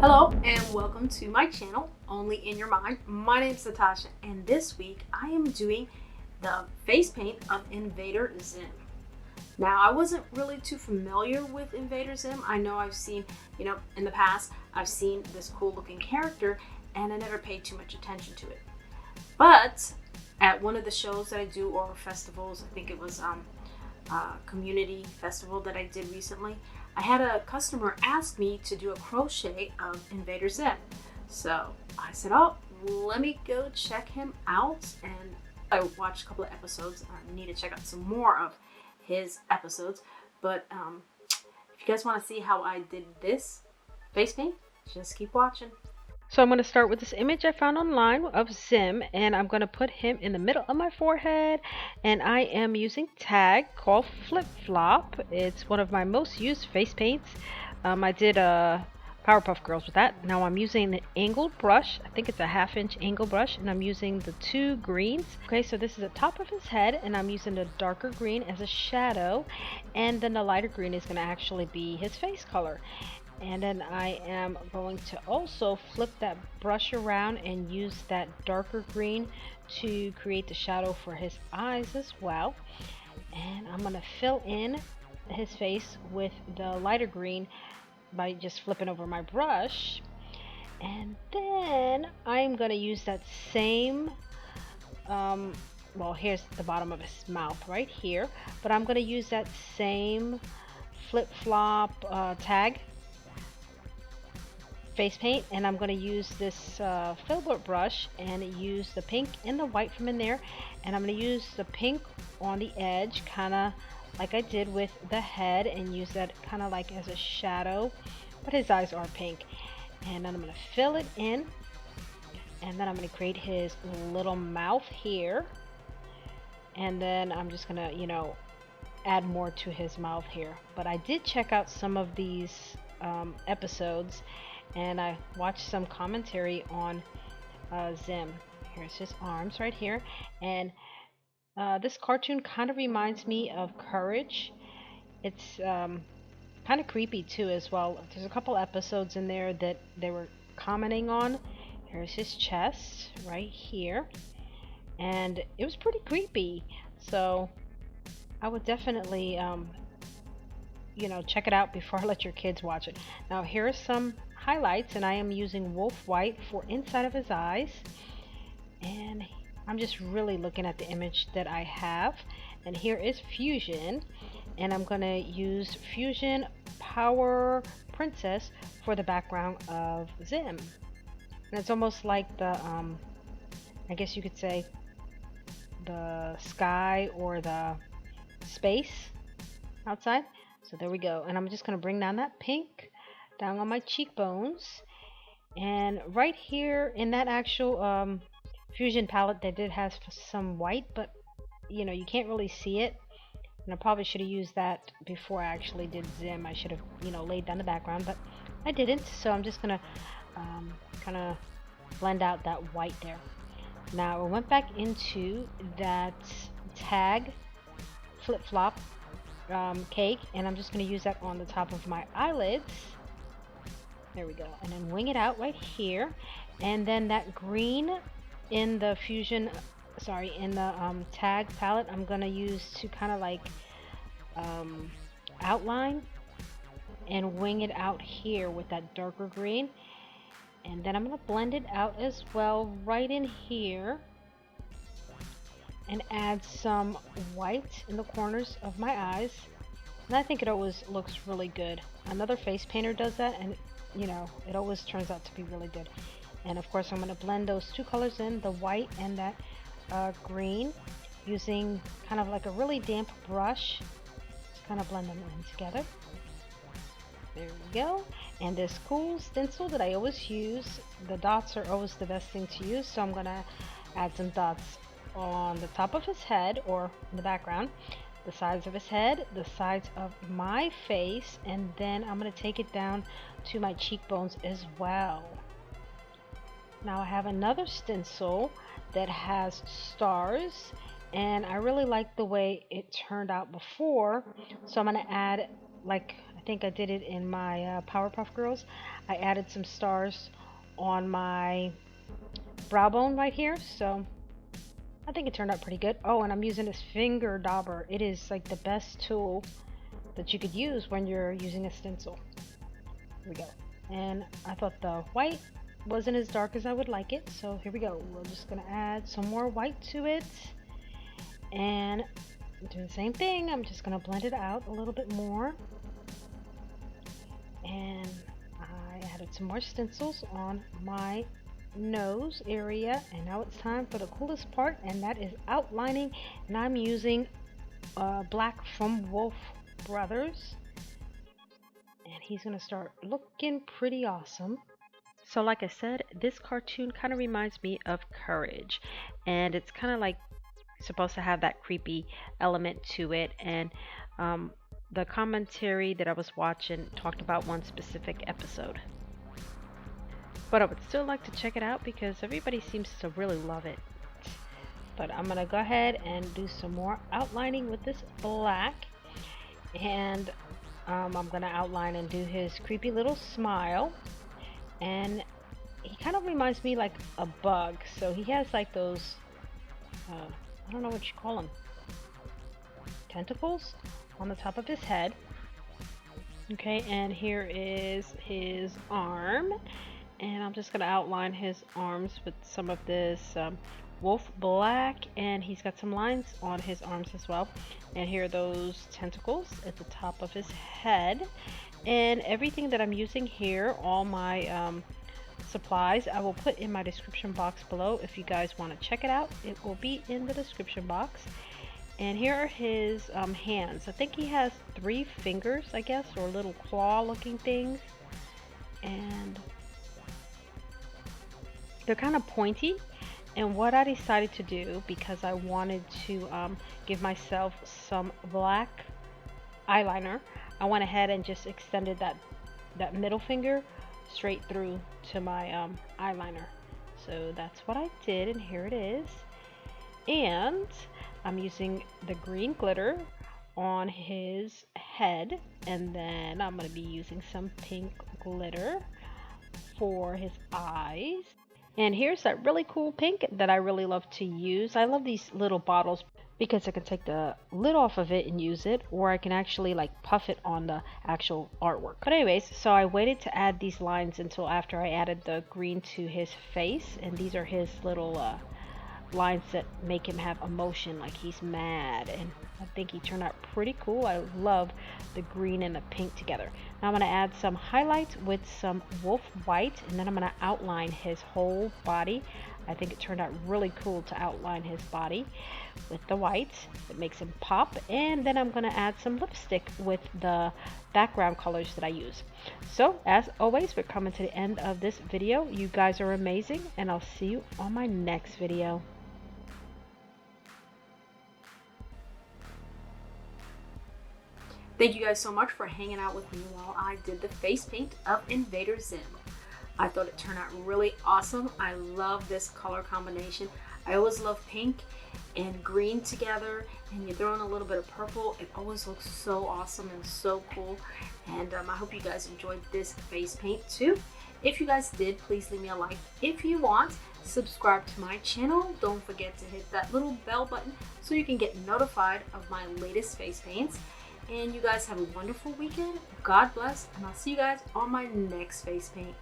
Hello and welcome to my channel, Only in Your Mind. My name is Natasha and this week I am doing the face paint of Invader Zim. Now I wasn't really too familiar with Invader Zim. I know I've seen, in the past I've seen this cool looking character and I never paid too much attention to it. But at one of the shows that I do, or festivals, I think it was a community festival that I did recently, I had a customer ask me to do a crochet of Invader Zim. So I said, oh, let me go check him out. And I watched a couple of episodes. I need to check out some more of his episodes. But if you guys want to see how I did this face paint, just keep watching. So I'm going to start with this image I found online of Zim, and I'm going to put him in the middle of my forehead, and I am using tag called Flip Flop. It's one of my most used face paints. I did Powerpuff Girls with that. Now I'm using an angled brush. I think it's a 1/2 inch angle brush, and I'm using the 2 greens. Okay, so this is the top of his head, and I'm using the darker green as a shadow, and then the lighter green is going to actually be his face color. And then I am going to also flip that brush around and use that darker green to create the shadow for his eyes as well. And I'm going to fill in his face with the lighter green by just flipping over my brush. And then I'm going to use that same, well, here's the bottom of his mouth right here. But I'm going to use that same flip-flop tag face paint, and I'm going to use this filbert brush and use the pink and the white from in there, and I'm going to use the pink on the edge, kind of like I did with the head, and use that kind of like as a shadow, but his eyes are pink. And then I'm going to fill it in, and then I'm going to create his little mouth here, and then I'm just going to add more to his mouth here. But I did check out some of these episodes, and I watched some commentary on Zim. Here's his arms right here, and this cartoon kind of reminds me of Courage. It's kind of creepy too as well. There's a couple episodes in there that they were commenting on. Here's his chest right here, and it was pretty creepy, so I would definitely check it out before I let your kids watch it. Now here are some highlights, and I am using Wolfe white for inside of his eyes, and I'm just really looking at the image that I have. And here is Fusion, and I'm gonna use Fusion Power Princess for the background of Zim, and it's almost like the I guess you could say the sky or the space outside. So there we go, and I'm just gonna bring down that pink down on my cheekbones, and right here in that actual Fusion palette they did have some white, but you can't really see it, and I probably should have used that before I actually did Zim. I should have laid down the background, but I didn't, so I'm just gonna kind of blend out that white there. Now I went back into that tag flip-flop cake, and I'm just going to use that on the top of my eyelids. There we go, and then wing it out right here, and then that green in the tag palette I'm going to use to kind of like outline and wing it out here with that darker green. And then I'm going to blend it out as well right in here, and add some white in the corners of my eyes, and I think it always looks really good. Another face painter does that, and it always turns out to be really good. And of course I'm going to blend those 2 colors in, the white and that green, using kind of like a really damp brush to kind of blend them in together. There we go. And this cool stencil that I always use, the dots are always the best thing to use, so I'm going to add some dots on the top of his head, or in the background, the sides of his head, the sides of my face, and then I'm going to take it down to my cheekbones as well. Now I have another stencil that has stars, and I really like the way it turned out before, so I'm going to add, like, I think I did it in my Powerpuff Girls. I added some stars on my brow bone right here, so I think it turned out pretty good. Oh, and I'm using this finger dauber. It is like the best tool that you could use when you're using a stencil. Here we go. And I thought the white wasn't as dark as I would like it, so here we go. We're just gonna add some more white to it, and do the same thing. I'm just gonna blend it out a little bit more, and I added some more stencils on my nose area, and now it's time for the coolest part, and that is outlining. And I'm using black from Wolfe Brothers, and he's gonna start looking pretty awesome. So like I said, this cartoon kind of reminds me of Courage, and it's kind of like supposed to have that creepy element to it. And the commentary that I was watching talked about one specific episode, but I would still like to check it out because everybody seems to really love it. But I'm gonna go ahead and do some more outlining with this black, and I'm gonna outline and do his creepy little smile. And he kind of reminds me like a bug, so he has like those I don't know what you call them, tentacles on the top of his head. Okay, and here is his arm, and I'm just gonna outline his arms with some of this Wolfe black, and he's got some lines on his arms as well. And here are those tentacles at the top of his head. And everything that I'm using here, all my supplies, I will put in my description box below. If you guys want to check it out, it will be in the description box. And here are his hands. I think he has 3 fingers, I guess, or little claw looking things, and they're kind of pointy. And what I decided to do, because I wanted to give myself some black eyeliner, I went ahead and just extended that middle finger straight through to my eyeliner. So that's what I did, and here it is. And I'm using the green glitter on his head, and then I'm going to be using some pink glitter for his eyes. And here's that really cool pink that I really love to use. I love these little bottles because I can take the lid off of it and use it, or I can actually like puff it on the actual artwork. But anyways, so I waited to add these lines until after I added the green to his face, and these are his little lines that make him have emotion, like he's mad, and I think he turned out pretty cool. I love the green and the pink together. Now I'm going to add some highlights with some Wolfe white, and then I'm going to outline his whole body. I think it turned out really cool to outline his body with the white. It makes him pop. And then I'm going to add some lipstick with the background colors that I use. So as always, we're coming to the end of this video. You guys are amazing, and I'll see you on my next video. Thank you guys so much for hanging out with me while I did the face paint of Invader Zim. I thought it turned out really awesome. I love this color combination. I always love pink and green together, and you throw in a little bit of purple. It always looks so awesome and so cool. And I hope you guys enjoyed this face paint too. If you guys did, please leave me a like. If you want, subscribe to my channel. Don't forget to hit that little bell button so you can get notified of my latest face paints. And you guys have a wonderful weekend. God bless, and I'll see you guys on my next face paint.